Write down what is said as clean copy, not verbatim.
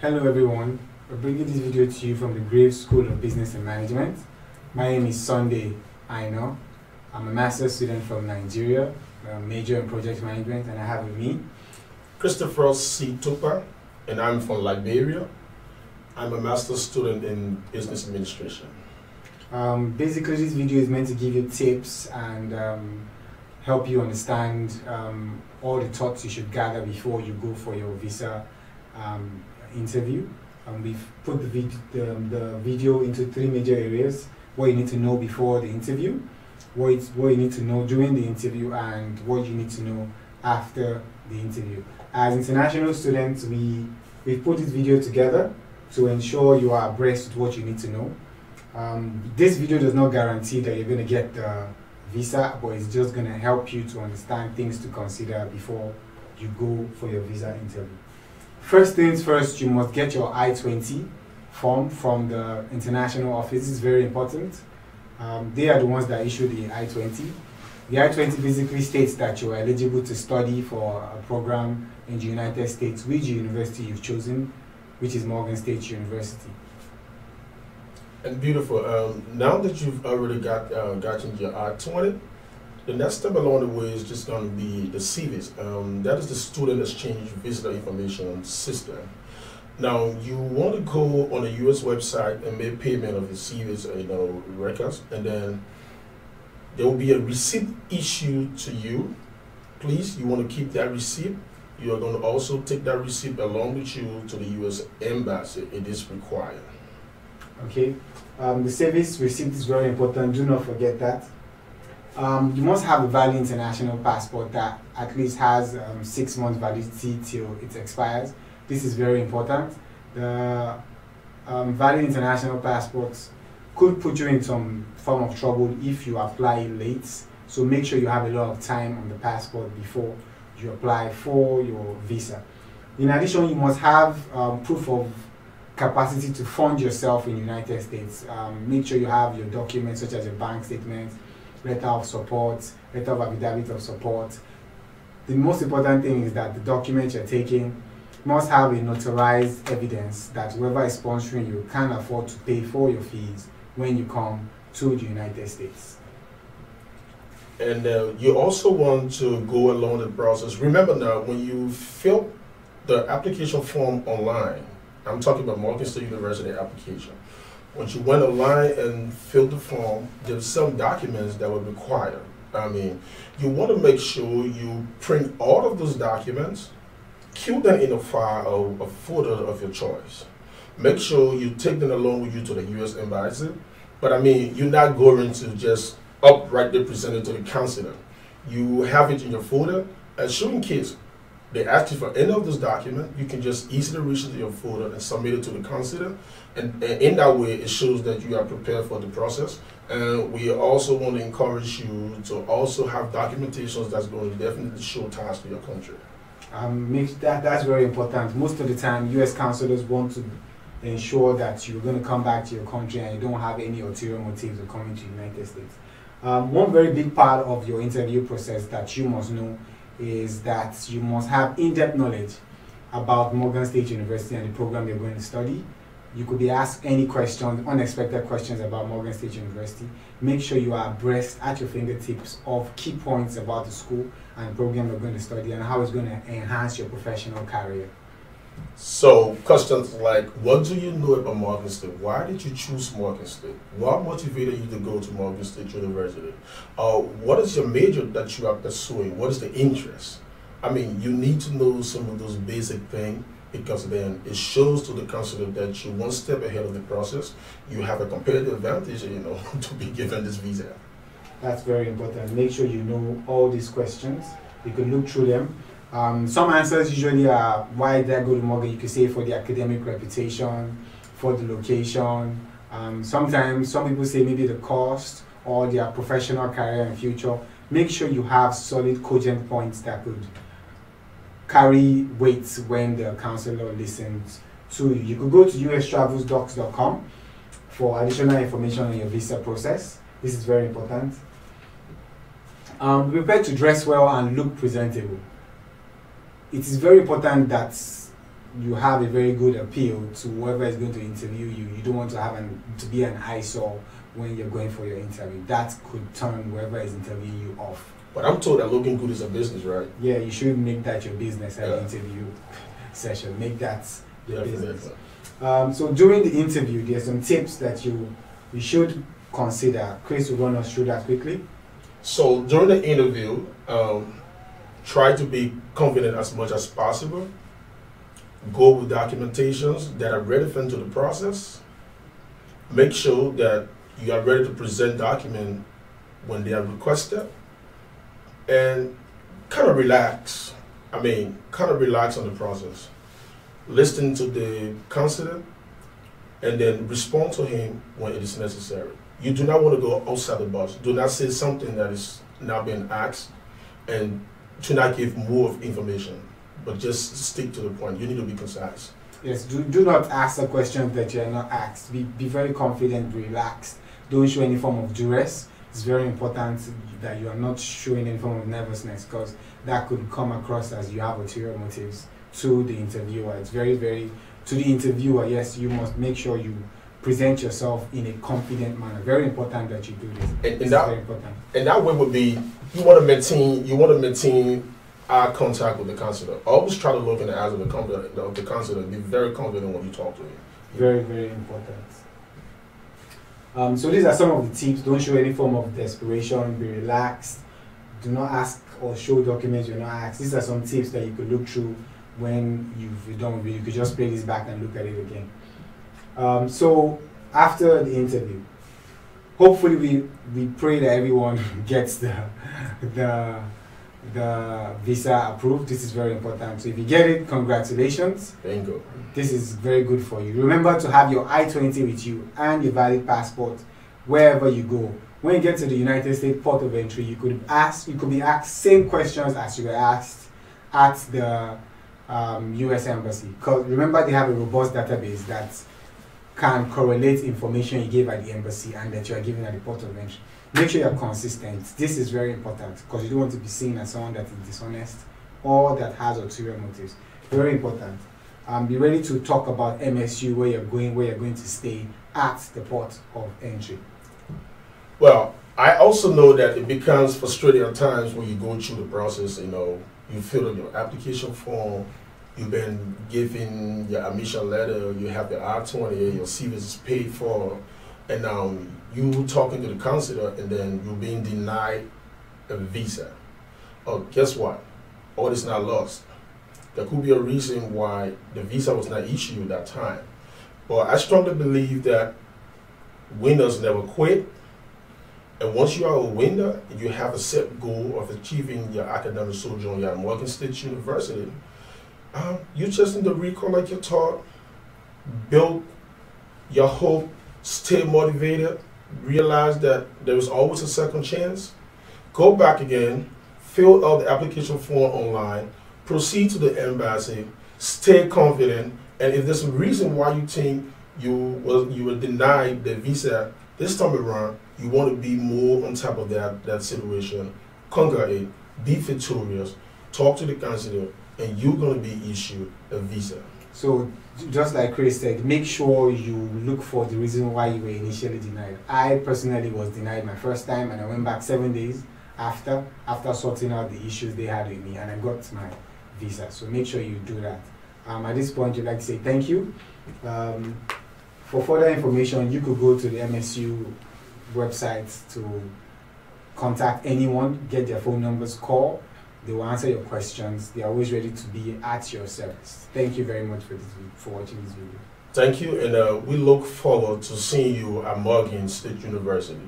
Hello everyone, we're bringing this video to you from the Graves School of Business and Management. My name is Sunday Aino. I'm a master's student from Nigeria, a major in project management, and I have with me Christopher C. Tupa, and I'm from Liberia. I'm a master's student in business administration. Basically, this video is meant to give you tips and help you understand all the thoughts you should gather before you go for your visa interview. We've put the video into three major areas: what you need to know before the interview, what you need to know during the interview, and what you need to know after the interview. As international students, we put this video together to ensure you are abreast with what you need to know. This video does not guarantee that you're going to get the visa, but it's just going to help you to understand things to consider before you go for your visa interview. First things first, you must get your I-20 form from the international office. This is very important. They are the ones that issue the I-20. The I-20 basically states that you're eligible to study for a program in the United States, which university you've chosen, which is Morgan State University. And beautiful. Now that you've already gotten your I-20, the next step along the way is just going to be the CVIS. That is the Student Exchange Visitor Information System. Now, you want to go on the U.S. website and make payment of the CVIS records, and then there will be a receipt issued to you. Please, you want to keep that receipt. You are going to also take that receipt along with you to the U.S. Embassy. It is required. Okay. The service receipt is very important. Do not forget that. You must have a valid international passport that at least has 6 months validity till it expires. This is very important. The valid international passports could put you in some form of trouble if you apply late. So make sure you have a lot of time on the passport before you apply for your visa. In addition, you must have proof of capacity to fund yourself in the United States. Make sure you have your documents such as your bank statement, letter of support, letter of affidavit of support. The most important thing is that the document you're taking must have a notarized evidence that whoever is sponsoring you can afford to pay for your fees when you come to the United States. And you also want to go along the process. Remember now, when you fill the application form online, I'm talking about Morgan State University application. Once you went online and filled the form, there's some documents that were required. I mean, you want to make sure you print all of those documents, queue them in a file or a folder of your choice. Make sure you take them along with you to the U.S. Embassy. But I mean, you're not going to just uprightly present it to the consular. You have it in your folder, and should in case they ask you for any of those documents, you can just easily reach into your folder and submit it to the consular. And in that way, it shows that you are prepared for the process. And we also want to encourage you to also have documentations that's going to definitely show ties to your country. That's very important. Most of the time, U.S. consulars want to ensure that you're going to come back to your country and you don't have any ulterior motives of coming to the United States. One very big part of your interview process that you must know is that you must have in-depth knowledge about Morgan State University and the program you're going to study. You could be asked any questions, unexpected questions about Morgan State University. Make sure you are abreast at your fingertips of key points about the school and the program you're going to study and how it's going to enhance your professional career. So questions like, what do you know about Morgan State? Why did you choose Morgan State? What motivated you to go to Morgan State University? What is your major that you are pursuing? What is the interest? I mean, you need to know some of those basic things, because then it shows to the consular that you're one step ahead of the process. You have a competitive advantage, to be given this visa. That's very important. Make sure you know all these questions. You can look through them. Some answers usually are, why did I go to Morgan? You could say for the academic reputation, for the location. Sometimes some people say maybe the cost or their professional career and future. Make sure you have solid, cogent points that could carry weight when the counselor listens to you. You could go to USTravelsDocs.com for additional information on your visa process. This is very important. Be prepared to dress well and look presentable. It is very important that you have a very good appeal to whoever is going to interview you. You don't want to have to be an eyesore when you're going for your interview. That could turn whoever is interviewing you off. But I'm told that looking good is a business, right? Yeah, you should make that your business at the interview session. Make that your business. So during the interview, there's some tips that you should consider. Chris will run us through that quickly. So during the interview, try to be confident as much as possible. Go with documentations that are relevant to the process. Make sure that you are ready to present documents when they are requested. And kind of relax. Kind of relax on the process. Listen to the counselor and then respond to him when it is necessary. You do not want to go outside the box. Do not say something that is not being asked, and do not give more information, but just stick to the point. You need to be concise. Yes, do not ask the questions that you are not asked. Be very confident, relaxed. Don't show any form of duress. It's very important that you are not showing any form of nervousness, because that could come across as you have ulterior motives to the interviewer. It's very, very, to the interviewer, yes, you must make sure you present yourself in a confident manner. Very important that you do this. And very important. And that way would be, you want to maintain eye contact with the counselor. Always try to look in the eyes of the counselor and be very confident when you talk to him. Very, very important. So these are some of the tips. Don't show any form of desperation. Be relaxed. Do not ask or show documents you're not asked. These are some tips that you could look through when you're done with it. You could just play this back and look at it again. So after the interview, hopefully we pray that everyone gets the visa approved. This is very important. So if you get it, congratulations. Bingo. This is very good for you. Remember to have your I-20 with you and your valid passport wherever you go. When you get to the United States port of entry, you could be asked same questions as you were asked at the U.S. Embassy. Because remember, they have a robust database that can correlate information you gave at the embassy and that you are giving at the port of entry. Make sure you're consistent. This is very important because you don't want to be seen as someone that is dishonest or that has ulterior motives. Very important. Be ready to talk about MSU, where you're going to stay at the port of entry. Well, I also know that it becomes frustrating at times when you go through the process. You fill out your application form, you've been given your admission letter, you have your I-20, your CV is paid for, and now you talking to the consular and then you're being denied a visa. Oh, guess what? All is not lost. There could be a reason why the visa was not issued at that time. But I strongly believe that winners never quit. And once you are a winner, you have a set goal of achieving your academic sojourn at Morgan State University, you just need to recollect your thought, build your hope, stay motivated, realize that there is always a second chance. Go back again, fill out the application form online, proceed to the embassy, stay confident, and if there's a reason why you think you were denied the visa this time around, you want to be more on top of that situation. Conquer it, be victorious, talk to the consular, and you're going to be issued a visa. So, just like Chris said, make sure you look for the reason why you were initially denied. I personally was denied my first time, and I went back 7 days after sorting out the issues they had with me, and I got my visa. So make sure you do that. At this point, we'd like to say thank you. For further information, you could go to the MSU website to contact anyone, get their phone numbers, call. They will answer your questions. They are always ready to be at your service. Thank you very much for watching this video. Thank you, and we look forward to seeing you at Morgan State University.